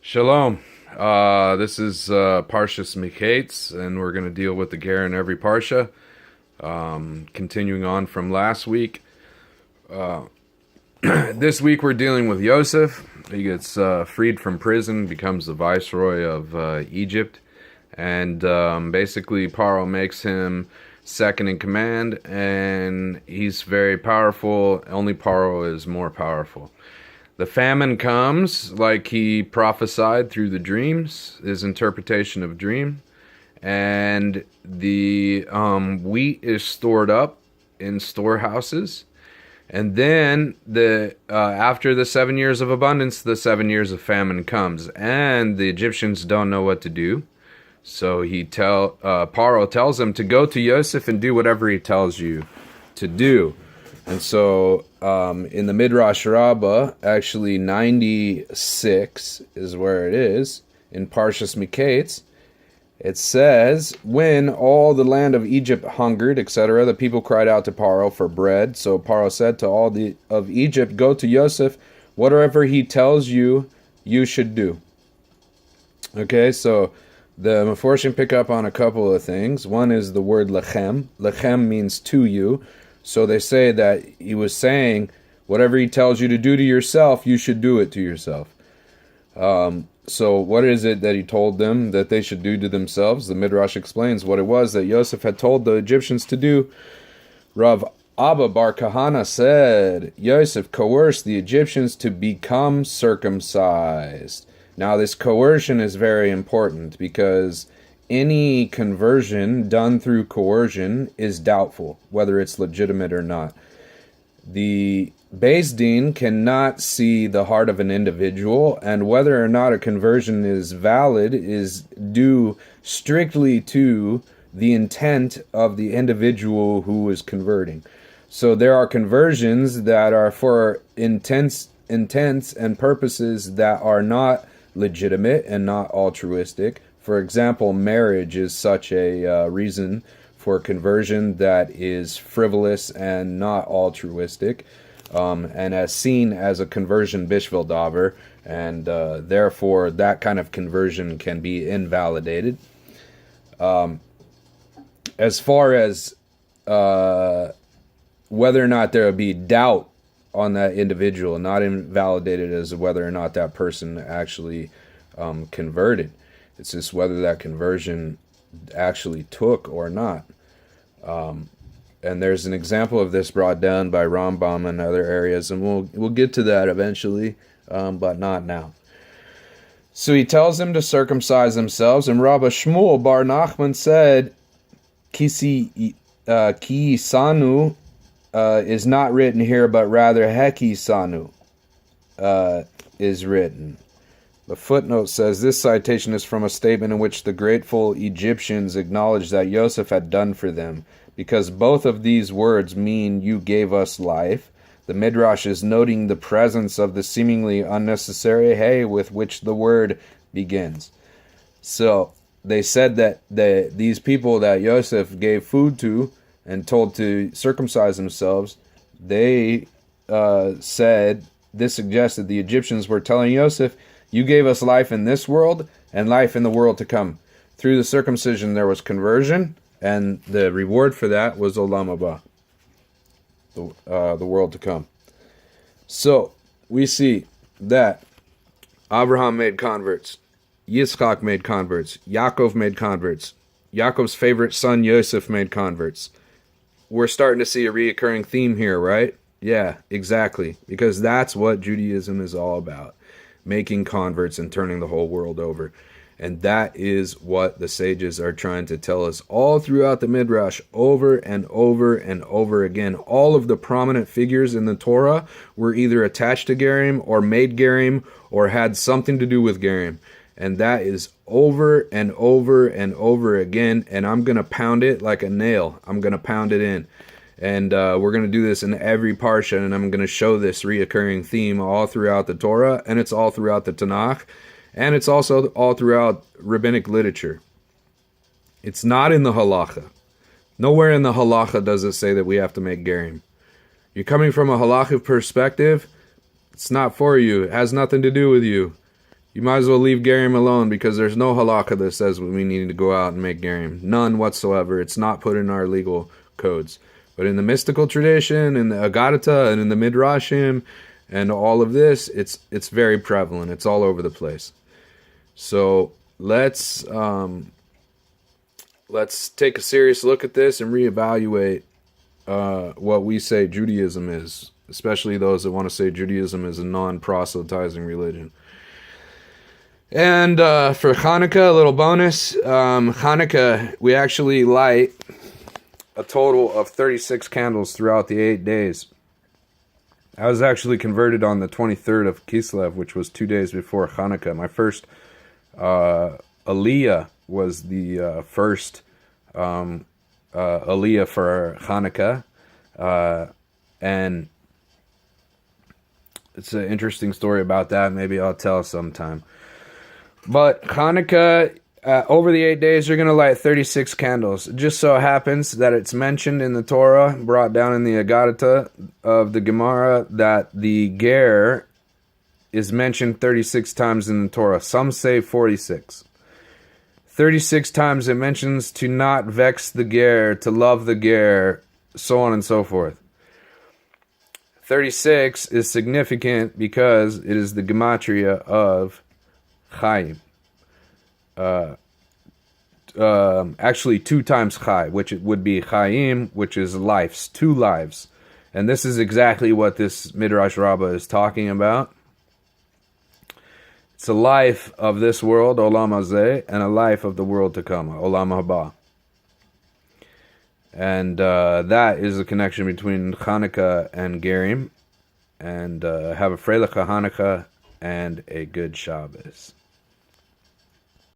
Shalom. This is Parshas Mikeitz, and we're going to deal with the ger in every parsha. Continuing on from last week. This week we're dealing with Yosef. He gets freed from prison, becomes the viceroy of Egypt, and basically Paro makes him second in command, and he's very powerful. Only Paro is more powerful. The famine comes like he prophesied through the dreams, his interpretation of dream, and the wheat is stored up in storehouses. And then after the 7 years of abundance, the 7 years of famine comes, and the Egyptians don't know what to do. So Paro tells them to go to Yosef and do whatever he tells you to do. And so in the Midrash Rabbah, actually 96 is where it is, in Parshas Mikeitz, it says, when all the land of Egypt hungered, etc., the people cried out to Paro for bread. So Paro said to all of Egypt, go to Yosef, whatever he tells you, you should do. Okay, so the Meforshim pick up on a couple of things. One is the word lechem. Lechem means to you. So they say that he was saying, whatever he tells you to do to yourself, you should do it to yourself. So what is it that he told them that they should do to themselves? The Midrash explains what it was that Yosef had told the Egyptians to do. Rav Abba Bar Kahana said, Yosef coerced the Egyptians to become circumcised. Now this coercion is very important because any conversion done through coercion is doubtful, whether it's legitimate or not. The Beis Din cannot see the heart of an individual, and whether or not a conversion is valid is due strictly to the intent of the individual who is converting. So there are conversions that are for intents and purposes that are not legitimate and not altruistic. For example, marriage is such a reason for conversion that is frivolous and not altruistic, and as seen as a conversion bishvil davar, and therefore that kind of conversion can be invalidated. As far as whether or not there would be doubt on that individual, not invalidated as whether or not that person actually converted. It's just whether that conversion actually took or not. And there's an example of this brought down by Rambam and other areas, and we'll get to that eventually, but not now. So he tells them to circumcise themselves, and Rabbi Shmuel Bar Nachman said, Ki sanu is not written here, but rather Heki sanu is written. The footnote says, this citation is from a statement in which the grateful Egyptians acknowledged that Yosef had done for them, because both of these words mean you gave us life. The Midrash is noting the presence of the seemingly unnecessary hey with which the word begins. So they said that these people that Yosef gave food to and told to circumcise themselves, they said, this suggested the Egyptians were telling Yosef, you gave us life in this world and life in the world to come. Through the circumcision there was conversion, and the reward for that was olam haba, the world to come. So we see that Abraham made converts, Yitzchak made converts, Yaakov made converts, Yaakov's favorite son Yosef made converts. We're starting to see a reoccurring theme here, right? Yeah, exactly, because that's what Judaism is all about. Making converts and turning the whole world over. And that is what the sages are trying to tell us all throughout the Midrash, over and over and over again. All of the prominent figures in the Torah were either attached to Gerim or made Gerim or had something to do with Gerim. And that is over and over and over again. And I'm going to pound it like a nail. I'm going to pound it in. And we're going to do this in every parsha, and I'm going to show this reoccurring theme all throughout the Torah, and it's all throughout the Tanakh, and it's also all throughout rabbinic literature. It's not in the halacha. Nowhere in the halacha does it say that we have to make gerim. You're coming from a halachic perspective, it's not for you. It has nothing to do with you. you might as well leave Gerim alone, because there's no halakha that says we need to go out and make Gerim. None whatsoever. It's not put in our legal codes. But in the mystical tradition, in the Agadata, and in the Midrashim, and all of this, it's very prevalent. It's all over the place. So let's take a serious look at this and reevaluate what we say Judaism is, especially those that want to say Judaism is a non-proselytizing religion. And for Hanukkah, a little bonus. Hanukkah, we actually light a total of 36 candles throughout the 8 days. I was actually converted on the 23rd of Kislev, which was 2 days before Hanukkah. My first Aliyah was the first Aliyah for Hanukkah. And it's an interesting story about that. Maybe I'll tell sometime. But Hanukkah, over the 8 days, you're going to light 36 candles. It just so happens that it's mentioned in the Torah, brought down in the Agadata of the Gemara, that the ger is mentioned 36 times in the Torah. Some say 46. 36 times it mentions to not vex the ger, to love the ger, so on and so forth. 36 is significant because it is the gematria of Chaim. Actually 2 times Chai, which it would be Chaim, which is lives, 2 lives. And this is exactly what this Midrash Rabbah is talking about. It's a life of this world, olam hazeh, and a life of the world to come, olam haba. And that is the connection between Hanukkah and Gerim. And have a Freiliche Hanukkah and a good Shabbos.